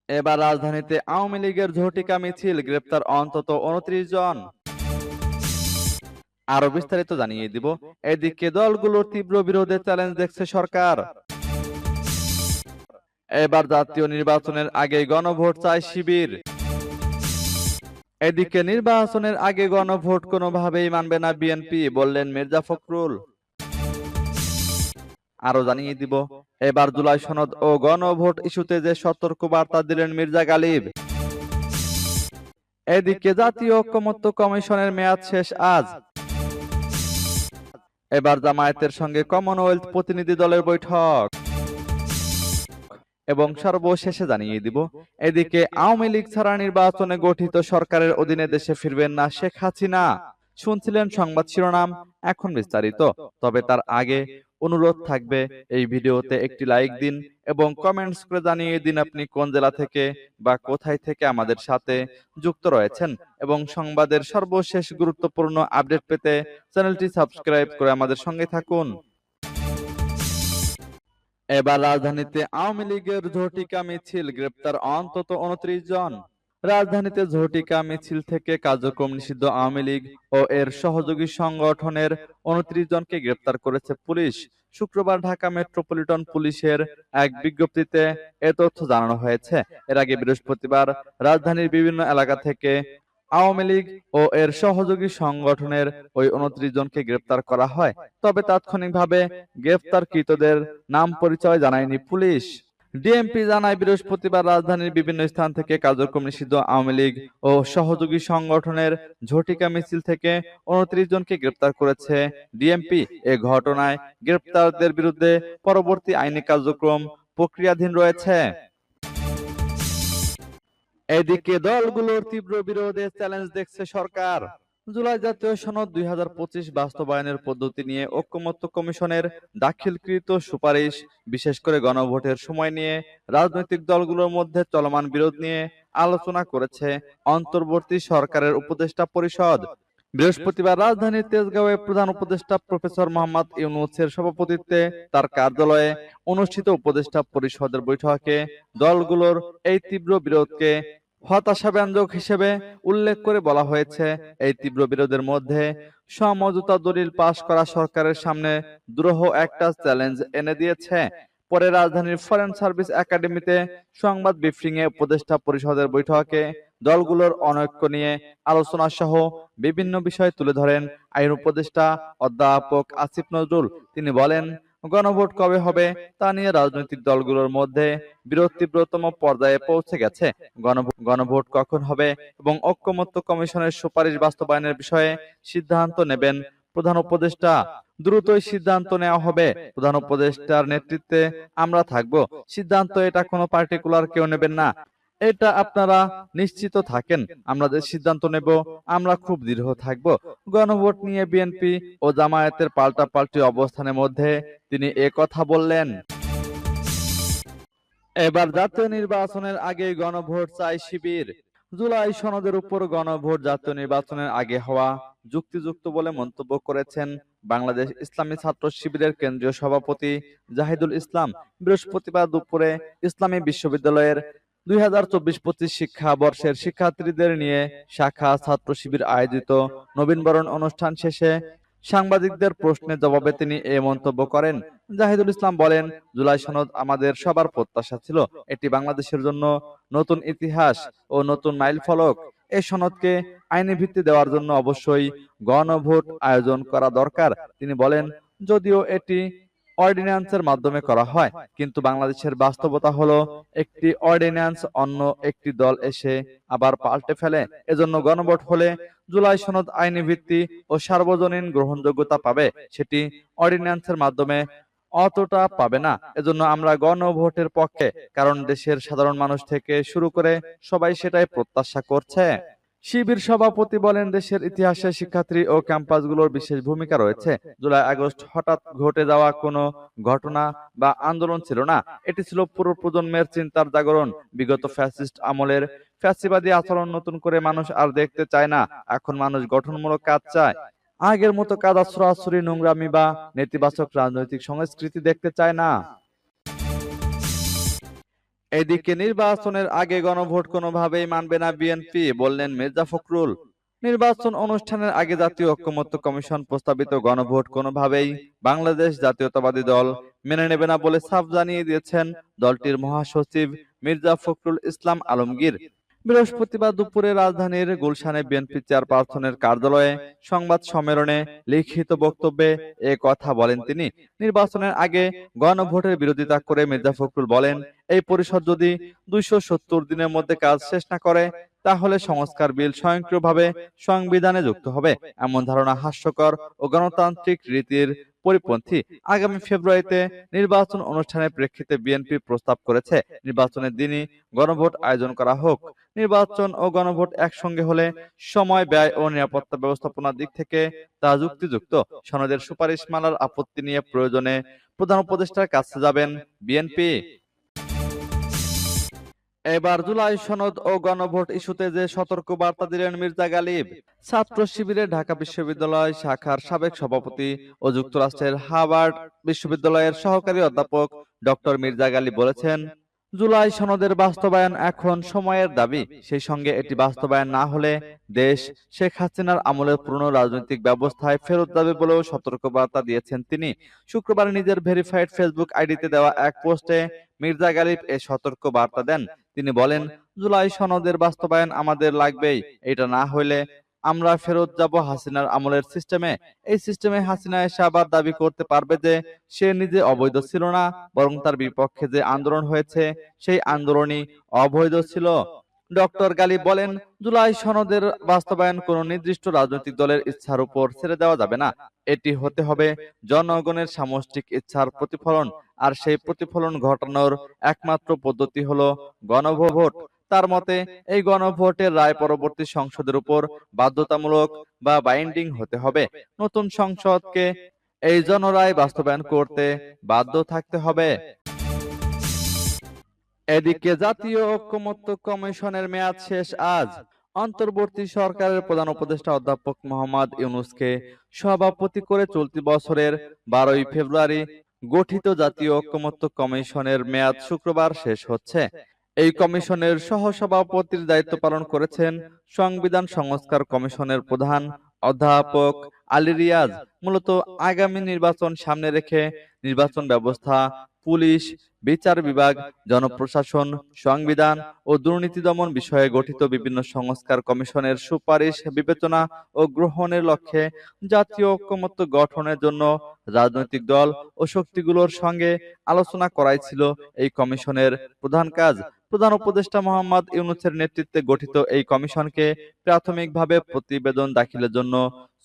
এবার রাজধানীতে আওয়ামী লীগের ঝটিকা মিছিল, গ্রেপ্তার অন্তত 29 জন। আরো বিস্তারিত জানিয়ে দিব। এদিকে দলগুলোর তীব্র বিরোধে চ্যালেঞ্জ দেখছে সরকার। এবার জাতীয় নির্বাচনের আগে গণভোট চায় শিবির। এদিকে নির্বাচনের আগে গণভোট কোনোভাবেই মানবে না বিএনপি, বললেন মির্জা ফখরুল। আরো জানিয়ে দিব, এবার জুলাই সনদ ও গণভোট ইস্যুতে যে সতর্ক বার্তা দিলেন মির্জা গালিব। এদিকে জাতীয় ঐকমত্য কমিশনের মেয়াদ শেষ আজ। এবার জামায়াতের সঙ্গে কমনওয়েলথ প্রতিনিধি দলের বৈঠক। এবং সর্বশেষে জানিয়ে দিব, এদিকে আওয়ামী লীগ ছাড়া নির্বাচনে গঠিত সরকারের অধীনে দেশে ফিরবেন না শেখ হাসিনা। শুনছিলেন সংবাদ শিরোনাম, এখন বিস্তারিত। তবে তার আগে অনুরোধ থাকবে, এই ভিডিওতে একটি লাইক দিন এবং কমেন্টস করে জানিয়ে দিন আপনি কোন জেলা থেকে বা কোথায় থেকে আমাদের সাথে যুক্ত রয়েছেন, এবং সংবাদের সর্বশেষ গুরুত্বপূর্ণ আপডেট পেতে চ্যানেলটি সাবস্ক্রাইব করে আমাদের সঙ্গে থাকুন। এবার রাজধানীতে আওয়ামী লীগের ঝটিকা মিছিল, গ্রেপ্তার অন্তত 29 জন। রাজধানীতে ঝটিকা মিছিল থেকে কার্যক্রম নিষিদ্ধ আওয়ামী লীগ ও এর সহযোগী সংগঠনের 29 জনকে গ্রেপ্তার করেছে পুলিশ। শুক্রবার ঢাকা মেট্রোপলিটন পুলিশের এক বিজ্ঞপ্তিতে এ তথ্য জানানো হয়েছে। এর আগে বৃহস্পতিবার রাজধানীর বিভিন্ন এলাকা থেকে আওয়ামী লীগ ও এর সহযোগী সংগঠনের ওই 29 জনকে গ্রেপ্তার করা হয়। তবে তাৎক্ষণিকভাবে গ্রেপ্তারকৃতদের নাম পরিচয় জানায়নি পুলিশ। ডিএমপি জানায়, বৃহস্পতিবার রাজধানীর বিভিন্ন স্থান থেকে কার্যক্রম নিষিদ্ধ আওয়ামী লীগ ও সহযোগী সংগঠনের ঝটিকা মিছিল থেকে 29 জনকে গ্রেপ্তার করেছে ডিএমপি। এ ঘটনায় গ্রেপ্তারদের বিরুদ্ধে পরবর্তী আইনি কার্যক্রম প্রক্রিয়াধীন রয়েছে। এদিকে দলগুলোর তীব্র বিরোধে চ্যালেঞ্জ দেখছে সরকার। জুলাই জাতীয় সনদ 2025 বাস্তবায়নের পদ্ধতি নিয়ে ঐকমত্য কমিশনের দাখিলকৃত সুপারিশ, বিশেষ করে গণভোটের সময় নিয়ে রাজনৈতিক দলগুলোর মধ্যে চলমান বিরোধ নিয়ে আলোচনা করেছে অন্তর্বর্তী সরকারের উপদেষ্টা পরিষদ। বৃহস্পতিবার রাজধানীর তেজগাঁওয়ে প্রধান উপদেষ্টা প্রফেসর মোহাম্মদ ইউনূসের সভাপতিত্বে তার কার্যালয়ে অনুষ্ঠিত উপদেষ্টা পরিষদের বৈঠকে দলগুলোর এই তীব্র বিরোধকে হতাশাব্যঞ্জক হিসেবে উল্লেখ করে বলা হয়েছে, এই তীব্র বিরোধের মধ্যে সমঝোতা দলিল পাশ করা সরকারের সামনে দুরূহ একটা চ্যালেঞ্জ এনে দিয়েছে। পরে রাজধানীর ফরেন সার্ভিস একাডেমিতে সংবাদ ব্রিফিংয়ে উপদেষ্টা পরিষদের বৈঠকে দলগুলোর অনৈক্য নিয়ে আলোচনা সহ বিভিন্ন বিষয় তুলে ধরেন আইন উপদেষ্টা অধ্যাপক আসিফ নজরুল। তিনি বলেন, গণভোট কবে হবে তা নিয়ে রাজনৈতিক দলগুলোর মধ্যে বিরোধ তীব্রতম পর্যায়ে পৌঁছে গেছে। গণভোট কখন হবে এবং ঐকমত্য কমিশনের সুপারিশ বাস্তবায়নের বিষয়ে সিদ্ধান্ত নেবেন প্রধান উপদেষ্টা। দ্রুতই সিদ্ধান্ত নেওয়া হবে। প্রধান উপদেষ্টার নেতৃত্বে আমরা থাকব। সিদ্ধান্ত এটা কোনো পার্টিকুলার কেউ নেবেন না, এটা আপনারা নিশ্চিত থাকেন। আমরা যে সিদ্ধান্ত নেব আমরা খুব দৃঢ় থাকব। গণভোট নিয়ে বিএনপি ও জামায়াতের পাল্টাপাল্টি অবস্থানের মধ্যে তিনি কথা বললেন। এবার জাতীয় নির্বাচনের আগে গণভোট চায় শিবির। জুলাই সনদের উপর গণভোট জাতীয় নির্বাচনের আগে হওয়া যুক্তিযুক্ত বলে মন্তব্য করেছেন বাংলাদেশ ইসলামী ছাত্র শিবিরের কেন্দ্রীয় সভাপতি জাহিদুল ইসলাম। বৃহস্পতিবার দুপুরে ইসলামী বিশ্ববিদ্যালয়ের 2024-25 শিক্ষাবর্ষের শিক্ষার্থীদের নিয়ে শাখা ছাত্র শিবির আয়োজিত নবীনবরণ অনুষ্ঠান শেষে সাংবাদিকদের প্রশ্নের জবাবে তিনি এই মন্তব্য করেন। জাহিদুল ইসলাম বলেন, জুলাই সনদ আমাদের সবার প্রত্যাশা ছিল। এটি বাংলাদেশের জন্য নতুন ইতিহাস ও নতুন মাইলফলক। এই সনদকে আইনি ভিত্তি দেওয়ার জন্য অবশ্যই গণভোট আয়োজন করা দরকার। তিনি বলেন, যদিও এটি অর্ডিন্যান্সের মাধ্যমে করা হয়, কিন্তু বাংলাদেশের বাস্তবতা হলো একটি অর্ডিন্যান্স অন্য একটি দল এসে আবার পাল্টে ফেলে। এজন্য গণভোট হলে জুলাই সনদ আইনি ভিত্তি ও সার্বজনীন গ্রহণযোগ্যতা পাবে, সেটি অর্ডিন্যান্সের মাধ্যমে অতটা পাবে না। এজন্য আমরা গণভোটের পক্ষে, কারণ দেশের সাধারণ মানুষ থেকে শুরু করে সবাই সেটাই প্রত্যাশা করছে। শিবির সভাপতি বলেন, দেশের ইতিহাসে শিক্ষার্থী ও ক্যাম্পাসগুলোর বিশেষ ভূমিকা রয়েছে। জুলাই আগস্ট হঠাৎ ঘটে যাওয়া কোনো ঘটনা বা আন্দোলন ছিল না, এটি ছিল পুরো প্রজন্মের চিন্তার জাগরণ। বিগত ফ্যাসিস্ট আমলের ফ্যাসিবাদী আচরণ নতুন করে মানুষ আর দেখতে চায় না। এখন মানুষ গঠনমূলক কাজ চায়। আগের মতো কাদা ছড়াছড়ি, নোংরামি বা নেতিবাচক রাজনৈতিক সংস্কৃতি দেখতে চায় না। এদিকে নির্বাচনের আগে গণভোট কোনোভাবেই মানবে না বিএনপি, বললেন মির্জা ফখরুল। নির্বাচন অনুষ্ঠানের আগে জাতীয় ঐকমত্য কমিশন প্রস্তাবিত গণভোট কোনোভাবেই বাংলাদেশ জাতীয়তাবাদী দল মেনে নেবে না বলে সাফ জানিয়ে দিয়েছেন দলটির মহাসচিব মির্জা ফখরুল ইসলাম আলমগীর। বৃহস্পতিবার দুপুরে রাজধানীর গুলশানে বিএনপি চেয়ারপারসনের কার্যালয়ে সংবাদ সম্মেলনে লিখিত বক্তব্যে এ কথা বলেন তিনি। নির্বাচনের আগে গণভোটের বিরোধিতা করে মির্জা ফখরুল বলেন, এই পরিষদ যদি 270 দিনের মধ্যে কাজ শেষ না করে তাহলে সংস্কার বিল স্বয়ংক্রিয়ভাবে সংবিধানে যুক্ত হবে। এমন ধারণা হাস্যকর ও গণতান্ত্রিক রীতির পরিপন্থী। আগামী ফেব্রুয়ারিতে নির্বাচন অনুষ্ঠানের প্রেক্ষিতে বিএনপি প্রস্তাব করেছে, নির্বাচনের দিনই গণভোট আয়োজন করা হোক। নির্বাচন ও গণভোট একসঙ্গে হলে সময়, ব্যয় ও নিরাপত্তা ব্যবস্থাপনার দিক থেকে তা যুক্তিযুক্ত। সনদের সুপারিশমালার আপত্তি নিয়ে প্রয়োজনে প্রধান উপদেষ্টার কাছে যাবেন বিএনপি। এবার জুলাই সনদ ও গণভোট ইস্যুতে যে সতর্ক বার্তা দিলেন মির্জা গালিব। ছাত্র শিবিরের ঢাকা বিশ্ববিদ্যালয় শাখার সাবেক সভাপতি ও যুক্তরাষ্ট্রের হার্ভার্ড বিশ্ববিদ্যালয়ের সহকারী অধ্যাপক ডক্টর মির্জা গালিব বলেছেন, জুলাই সনদের বাস্তবায়ন এখন সময়ের দাবি। সেই সঙ্গে এটি বাস্তবায়ন না হলে দেশ শেখ হাসিনার আমলের পুরনো রাজনৈতিক ব্যবস্থায় ফেরত যাবে বলেও সতর্কবার্তা দিয়েছেন তিনি। শুক্রবার নিজের ভেরিফাইড ফেসবুক আইডিতে দেওয়া এক পোস্টে মির্জা গালিব এ সতর্ক বার্তা দেন। তিনি বলেন, জুলাই সনদের বাস্তবায়ন আমাদের লাগবেই। এটা না হইলে আমরা ফেরত যাব হাসিনার আমলের সিস্টেমে। এই সিস্টেমে হাসিনা এসে আবার দাবি করতে পারবে যে সে নিজে অবৈধ ছিল না, বরং তার বিপক্ষে যে আন্দোলন হয়েছে সেই আন্দোলনই অবৈধ ছিল। ডক্টর গালিব বলেন, জুলাই সনদের বাস্তবায়ন কোনো নির্দিষ্ট রাজনৈতিক দলের ইচ্ছার উপর ছেড়ে দেওয়া যাবে না। এটি হতে হবে জনগণের সামষ্টিক ইচ্ছার প্রতিফলন, আর সেই প্রতিফলন ঘটানোর একমাত্র পদ্ধতি হলো গণভোট। তার মতে এই গণভোটের রায় পরবর্তী সংসদের উপর বাধ্যতামূলক বা বাইন্ডিং হতে হবে। নতুন সংসদকে এই জনরায় বাস্তবায়ন করতে বাধ্য থাকতে হবে। এদিকে জাতীয় ঐকমত্য কমিশনের মেয়াদ শেষ আজ। অন্তর্বর্তী সরকারের প্রধান উপদেষ্টা অধ্যাপক মোহাম্মদ ইউনূসকে সভাপতি করে চলতি বছরের 12ই ফেব্রুয়ারি গঠিত জাতীয় ঐকমত্য কমিশনের মেয়াদ শুক্রবার শেষ হচ্ছে। এই কমিশনের সহসভাপতির দায়িত্ব পালন করেছেন সংবিধান সংস্কার কমিশনের প্রধান অধ্যাপক আলী রিয়াজ। মূলত আগামী নির্বাচন সামনে রেখে নির্বাচন ব্যবস্থা, পুলিশ, বিচার বিভাগ, জনপ্রশাসন, সংবিধান ও দুর্নীতি দমন বিষয়ে গঠিত বিভিন্ন সংস্কার কমিশনের সুপারিশ বিবেচনা ও গ্রহণের লক্ষ্যে জাতীয় ঐকমত্য গঠনের জন্য রাজনৈতিক দল ও শক্তিগুলোর সঙ্গে আলোচনা করাই ছিল এই কমিশনের প্রধান কাজ। প্রধান উপদেষ্টা মোহাম্মদ ইউনূসের নেতৃত্বে গঠিত এই কমিশনকে প্রাথমিকভাবে প্রতিবেদন দাখিলের জন্য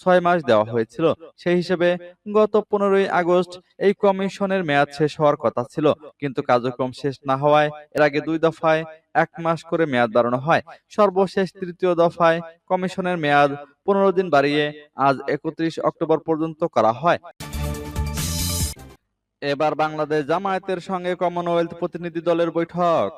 6 মাস দেওয়া হয়েছিল। সেই হিসেবে গত 15ই আগস্ট এই কমিশনের মেয়াদ শেষ হওয়ার কথা ছিল, কিন্তু কার্যক্রম শেষ না হওয়ায় এর আগে 2 দফায় 1 মাস করে মেয়াদ বাড়ানো হয়। সর্বশেষ 3য় দফায় কমিশনের মেয়াদ 15 দিন বাড়িয়ে আজ 31 অক্টোবর পর্যন্ত করা হয়। এবার বাংলাদেশ জামায়াতের সঙ্গে কমনওয়েলথ প্রতিনিধি দলের বৈঠক।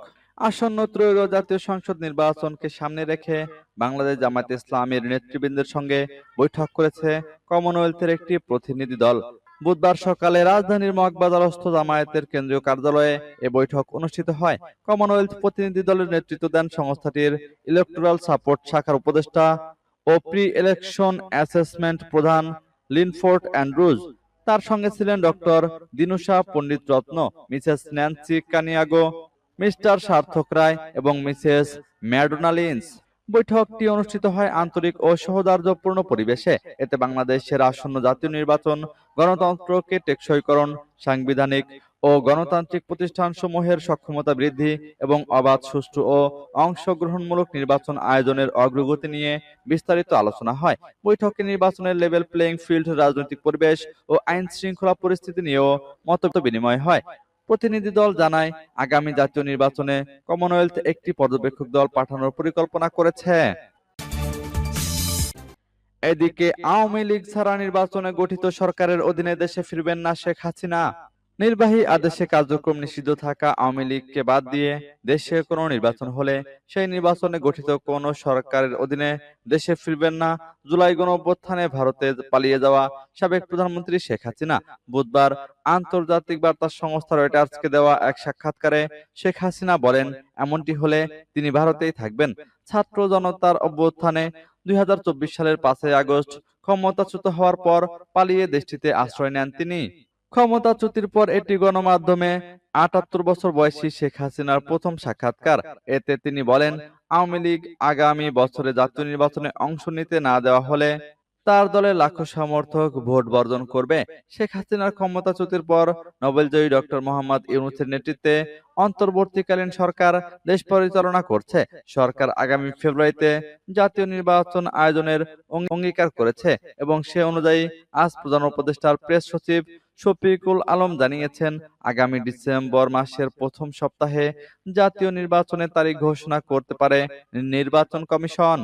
আসন্ন ত্রয়োদশ জাতীয় সংসদ নির্বাচনকে সামনে রেখে বাংলাদেশ জামায়াত ইসলামীর নেতৃবৃন্দের সঙ্গে বৈঠক করেছে কমনওয়েলথের একটি প্রতিনিধি দল। বুধবার সকালে রাজধানীর মগবাজারস্থ জামায়াতের কেন্দ্রীয় কার্যালয়ে এ বৈঠক অনুষ্ঠিত হয়। কমনওয়েলথ প্রতিনিধি দলের নেতৃত্ব দেন সংস্থাটির ইলেকটোরাল সাপোর্ট শাখার উপদেষ্টা ও প্রি ইলেকশন অ্যাসেসমেন্ট প্রধান লিনফোর্ড অ্যান্ড্রুজ। তার সঙ্গে ছিলেন ডক্টর দিনুষা পণ্ডিত রত্ন, মিসেস ন্যান্সি কানিয়াগো, মিস্টার সার্থক রায় এবং মিসেস ম্যাডোনা লিন্স। বৈঠকটি অনুষ্ঠিত হয় আন্তরিক ও সৌহার্দ্যপূর্ণ পরিবেশে। এতে বাংলাদেশের আসন্ন জাতীয় নির্বাচন, গণতন্ত্রকে টেকসইকরণ, সাংবিধানিক ও গণতান্ত্রিক প্রতিষ্ঠানসমূহের সক্ষমতা বৃদ্ধি এবং অবাধ, সুষ্ঠু ও অংশগ্রহণমূলক নির্বাচন আয়োজনের অগ্রগতি নিয়ে বিস্তারিত আলোচনা হয়। বৈঠকে নির্বাচনের লেভেল প্লেইং ফিল্ড, রাজনৈতিক পরিবেশ ও আইন শৃঙ্খলা পরিস্থিতি নিয়েও মত বিনিময় হয়। প্রতিনিধি দল জানায়, আগামী জাতীয় নির্বাচনে কমনওয়েলথ একটি পর্যবেক্ষক দল পাঠানোর পরিকল্পনা করেছে। এদিকে আওয়ামী লীগ ছাড়া নির্বাচনে গঠিত সরকারের অধীনে দেশে ফিরবেন না শেখ হাসিনা। নির্বাহী আদেশে কার্যক্রম নিষিদ্ধ থাকা আওয়ামী লীগকে বাদ দিয়ে দেশে কোনো নির্বাচন হলে সেই নির্বাচনে গঠিত কোনো সরকারের অধীনে দেশে ফিরবেন না জুলাই গণঅভ্যুত্থানে ভারতে পালিয়ে যাওয়া সাবেক প্রধানমন্ত্রী শেখ হাসিনা। বুধবার আন্তর্জাতিক বার্তা সংস্থা রয়টার্সকে দেওয়া এক সাক্ষাৎকারে শেখ হাসিনা বলেন, এমনটি হলে তিনি ভারতেই থাকবেন। ছাত্র জনতার অভ্যুত্থানে 2024 সালের 5ই আগস্ট ক্ষমতাচ্যুত হওয়ার পর পালিয়ে দেশটিতে আশ্রয় নেন তিনি। ক্ষমতাচ্যুতির পর এটি গণমাধ্যমে ৭৮ বছর বয়সী শেখ হাসিনার প্রথম সাক্ষাৎকার। এতে তিনি বলেন, আওয়ামী লীগ আগামী বছরে জাতীয় নির্বাচনে অংশ নিতে না দেওয়া হলে তার দলের লাখো সমর্থক ভোট বর্জন করবে। শেখ হাসিনার ক্ষমতাচ্যুতির পর নোবেলজয়ী ডক্টর মোহাম্মদ ইউনূসের নেতৃত্বে অন্তর্বর্তীকালীন সরকার দেশ পরিচালনা করছে। সরকার আগামী ফেব্রুয়ারিতে জাতীয় নির্বাচন আয়োজনের অঙ্গীকার করেছে এবং সে অনুযায়ী আজ প্রধান উপদেষ্টার প্রেস সচিব শফিকুল আলম জানিয়েছেন, আগামী ডিসেম্বর মাসের প্রথম সপ্তাহে জাতীয় নির্বাচনের তারিখ ঘোষণা করতে পারে নির্বাচন কমিশন।